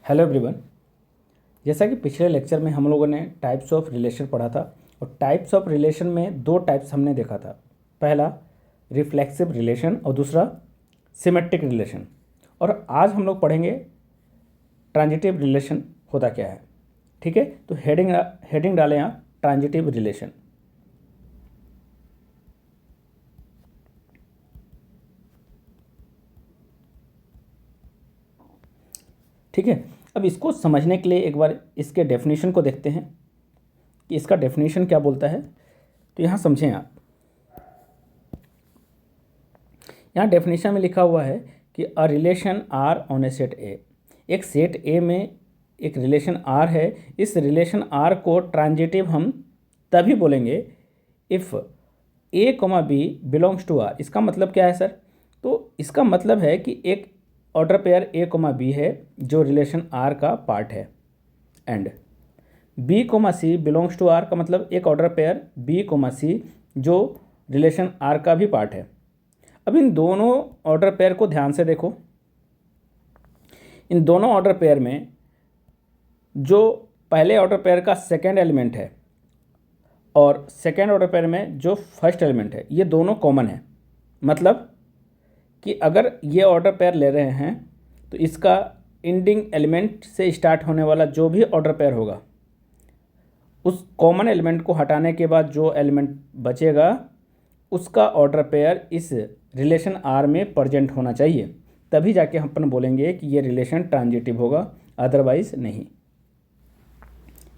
Hello everyone. जैसा कि पिछले लेक्चर में हम लोगों ने टाइप्स ऑफ रिलेशन पढ़ा था और टाइप्स ऑफ रिलेशन में दो टाइप्स हमने देखा था। पहला रिफ्लेक्सिव रिलेशन और दूसरा सिमेट्रिक रिलेशन। और आज हम लोग पढ़ेंगे ट्रांजिटिव रिलेशन होता क्या है। ठीक है, तो हेडिंग डालें यहाँ ट्रांजिटिव रिलेशन। ठीक है, अब इसको समझने के लिए एक बार इसके डेफिनेशन को देखते हैं कि इसका डेफिनेशन क्या बोलता है। तो यहाँ समझें आप, यहाँ डेफिनेशन में लिखा हुआ है कि a relation R on a set A. एक सेट ए में एक रिलेशन आर है। इस रिलेशन आर को ट्रांजिटिव हम तभी बोलेंगे if A comma B belongs to R. इसका मतलब क्या है सर? तो इसका मतलब है कि एक order pair A comma B है जो रिलेशन आर का पार्ट है, and B comma C belongs to R का मतलब एक order pair B comma C जो रिलेशन आर का भी पार्ट है। अब इन दोनों ऑर्डर पेयर को ध्यान से देखो। इन दोनों ऑर्डर पेयर में जो पहले ऑर्डर पेयर का सेकेंड एलिमेंट है और सेकेंड ऑर्डर पेयर में जो फर्स्ट एलिमेंट है, ये दोनों कॉमन है। मतलब कि अगर ये ऑर्डर पेयर ले रहे हैं तो इसका एंडिंग एलिमेंट से स्टार्ट होने वाला जो भी ऑर्डर पेयर होगा, उस कॉमन एलिमेंट को हटाने के बाद जो एलिमेंट बचेगा उसका ऑर्डर पेयर इस रिलेशन आर में प्रेजेंट होना चाहिए, तभी जाके हम अपन बोलेंगे कि ये रिलेशन ट्रांजिटिव होगा, अदरवाइज नहीं।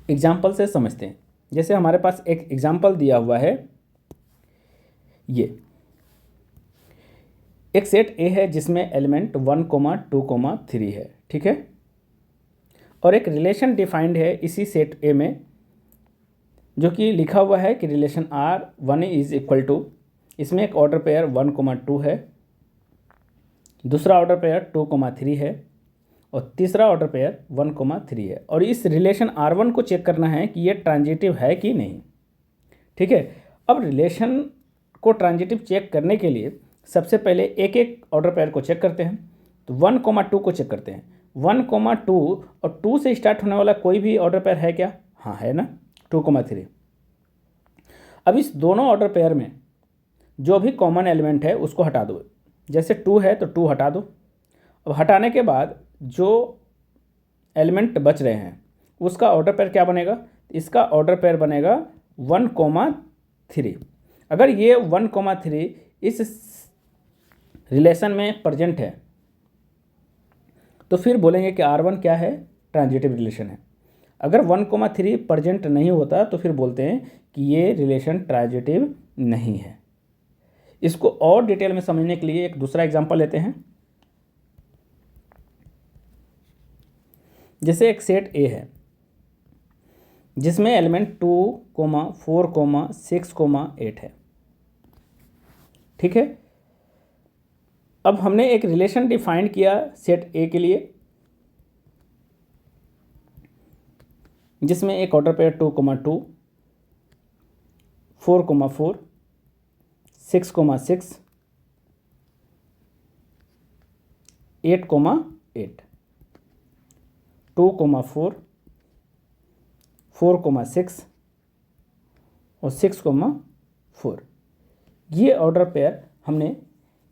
एग्जाम्पल से समझते हैं। जैसे हमारे पास एक एग्जाम्पल दिया हुआ है, ये एक सेट ए है जिसमें एलिमेंट 1,2,3 है। ठीक है, और एक रिलेशन डिफाइंड है इसी सेट ए में, जो कि लिखा हुआ है कि relation R 1 is equal to, इसमें एक ऑर्डर पेयर 1,2 है, दूसरा ऑर्डर पेयर 2,3 है और तीसरा ऑर्डर पेयर 1,3 है। और इस रिलेशन R1 को चेक करना है कि ये ट्रांजिटिव है कि नहीं। ठीक है, अब रिलेशन को ट्रांजिटिव चेक करने के लिए सबसे पहले एक एक ऑर्डर पेयर को चेक करते हैं। तो 1,2 को चेक करते हैं। 1,2 और 2 से स्टार्ट होने वाला कोई भी ऑर्डर पेयर है क्या? हाँ है ना, 2,3। अब इस दोनों ऑर्डर पेयर में जो भी कॉमन एलिमेंट है उसको हटा दो। जैसे 2 है तो 2 हटा दो। अब हटाने के बाद जो एलिमेंट बच रहे हैं उसका ऑर्डर पेयर क्या बनेगा? इसका ऑर्डर पेयर बनेगा 1,3। अगर ये 1,3 इस रिलेशन में प्रेजेंट है तो फिर बोलेंगे कि R1 क्या है? ट्रांजिटिव रिलेशन है। अगर 1,3 प्रेजेंट नहीं होता तो फिर बोलते हैं कि ये रिलेशन ट्रांजिटिव नहीं है। इसको और डिटेल में समझने के लिए एक दूसरा एग्जांपल लेते हैं। जैसे एक सेट ए है जिसमें एलिमेंट 2, 4, 6, 8 है। ठीक है, अब हमने एक रिलेशन डिफाइन किया सेट ए के लिए जिसमें एक ऑर्डर पेयर 2,2, 4,4, 6,6, 8,8, 2,4, 4,6 और 6,4, ये ऑर्डर पेयर हमने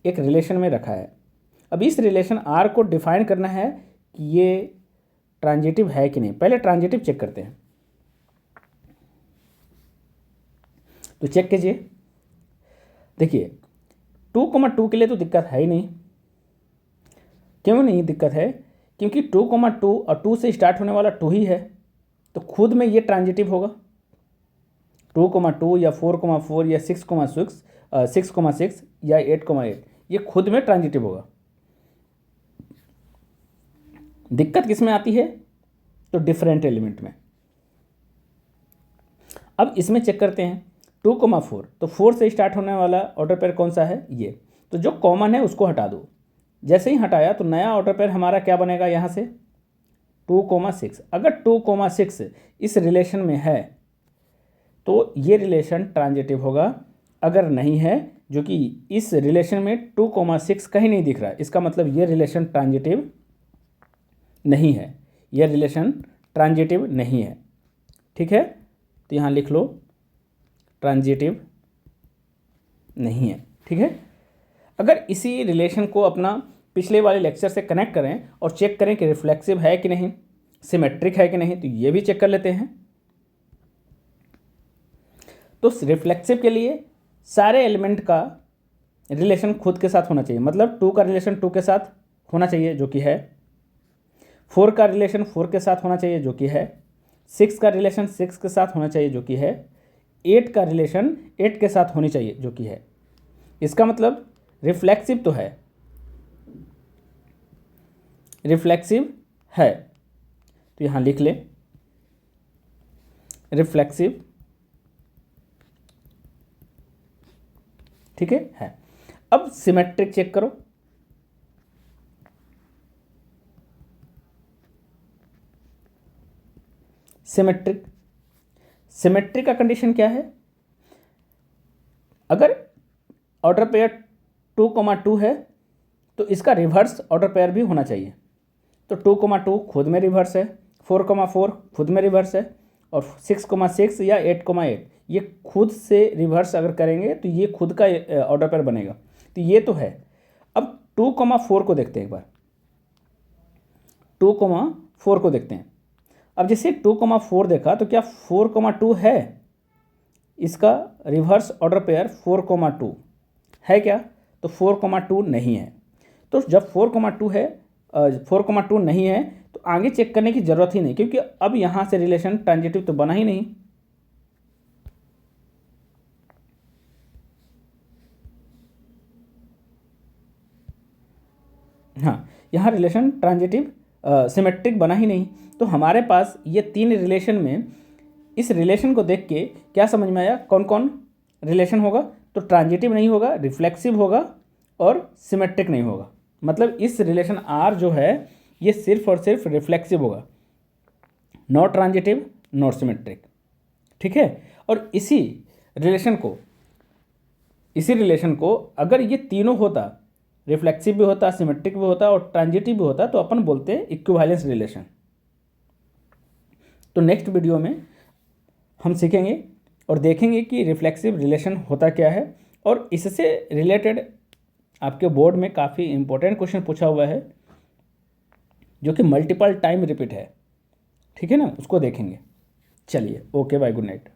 एक रिलेशन में रखा है। अब इस रिलेशन आर को डिफाइन करना है कि ये ट्रांजिटिव है कि नहीं। पहले ट्रांजिटिव चेक करते हैं। तो चेक कीजिए। देखिए 2,2 के लिए तो दिक्कत है ही नहीं। क्यों नहीं दिक्कत है? क्योंकि 2,2 और 2 से स्टार्ट होने वाला 2 ही है, तो खुद में ये ट्रांजिटिव होगा। 2,2 या 4,4 या 6,6 या 8,8 ये खुद में ट्रांजिटिव होगा। दिक्कत किस में आती है? तो डिफरेंट एलिमेंट में। अब इसमें चेक करते हैं 2,4, तो 4 से स्टार्ट होने वाला ऑर्डर पेयर कौन सा है? ये। तो जो कॉमन है उसको हटा दो। जैसे ही हटाया तो नया ऑर्डर पेयर हमारा क्या बनेगा? यहाँ से 2,6। अगर 2,6 इस रिलेशन में है तो ये रिलेशन ट्रांजिटिव होगा। अगर नहीं है, जो कि इस रिलेशन में 2,6 कहीं नहीं दिख रहा है, इसका मतलब ये रिलेशन ट्रांजिटिव नहीं है। यह रिलेशन ट्रांजिटिव नहीं है। ठीक है, तो यहाँ लिख लो ट्रांजिटिव नहीं है। ठीक है, अगर इसी रिलेशन को अपना पिछले वाले लेक्चर से कनेक्ट करें और चेक करें कि रिफ्लेक्सिव है कि नहीं, सिमेट्रिक है कि नहीं, तो ये भी चेक कर लेते हैं। तो रिफ्लेक्सिव के लिए सारे एलिमेंट का रिलेशन खुद के साथ होना चाहिए, मतलब 2 का रिलेशन 2 के साथ होना चाहिए जो कि है, 4 का रिलेशन 4 के साथ होना चाहिए जो कि है, 6 का रिलेशन 6 के साथ होना चाहिए जो कि है, 8 का रिलेशन 8 के साथ होनी चाहिए जो कि है। इसका मतलब रिफ्लेक्सिव तो है, रिफ्लेक्सिव है, तो यहाँ लिख ले रिफ्लेक्सिव। ठीक है। अब सिमेट्रिक चेक करो। सिमेट्रिक, सिमेट्रिक का कंडीशन क्या है? अगर ऑर्डर पेयर 2,2 है तो इसका रिवर्स ऑर्डर पेयर भी होना चाहिए। तो 2,2 खुद में रिवर्स है, 4,4 खुद में रिवर्स है, और 6,6 या 8,8 ये खुद से रिवर्स अगर करेंगे तो ये खुद का ऑर्डर पेयर बनेगा। तो ये तो है। अब 2,4 को देखते हैं एक बार, 2,4 को देखते हैं। अब जैसे 2,4 देखा तो क्या 4,2 है? इसका रिवर्स ऑर्डर पेयर 4,2 है क्या? तो 4,2 नहीं है। तो जब 4,2 है, 4,2 नहीं है तो आगे चेक करने की ज़रूरत ही नहीं, क्योंकि अब यहाँ से रिलेशन ट्रांजिटिव तो बना ही नहीं। हाँ, यहाँ रिलेशन ट्रांजिटिव सिमेट्रिक बना ही नहीं। तो हमारे पास ये 3 रिलेशन में इस रिलेशन को देख के क्या समझ में आया? कौन कौन रिलेशन होगा? तो ट्रांजिटिव नहीं होगा, रिफ्लेक्सिव होगा और सिमेट्रिक नहीं होगा। मतलब इस रिलेशन आर जो है ये सिर्फ और सिर्फ रिफ्लेक्सिव होगा, नॉट ट्रांजिटिव नॉट सिमेट्रिक। ठीक है, और इसी रिलेशन को अगर ये तीनों होता, रिफ्लेक्सिव भी होता, सिमेट्रिक भी होता और ट्रांजिटिव भी होता, तो अपन बोलते हैं इक्विवेलेंस रिलेशन। तो नेक्स्ट वीडियो में हम सीखेंगे और देखेंगे कि रिफ्लेक्सिव रिलेशन होता क्या है, और इससे रिलेटेड आपके बोर्ड में काफ़ी इंपॉर्टेंट क्वेश्चन पूछा हुआ है जो कि मल्टीपल टाइम रिपीट है। ठीक है ना, उसको देखेंगे। चलिए, ओके, बाय, गुड नाइट।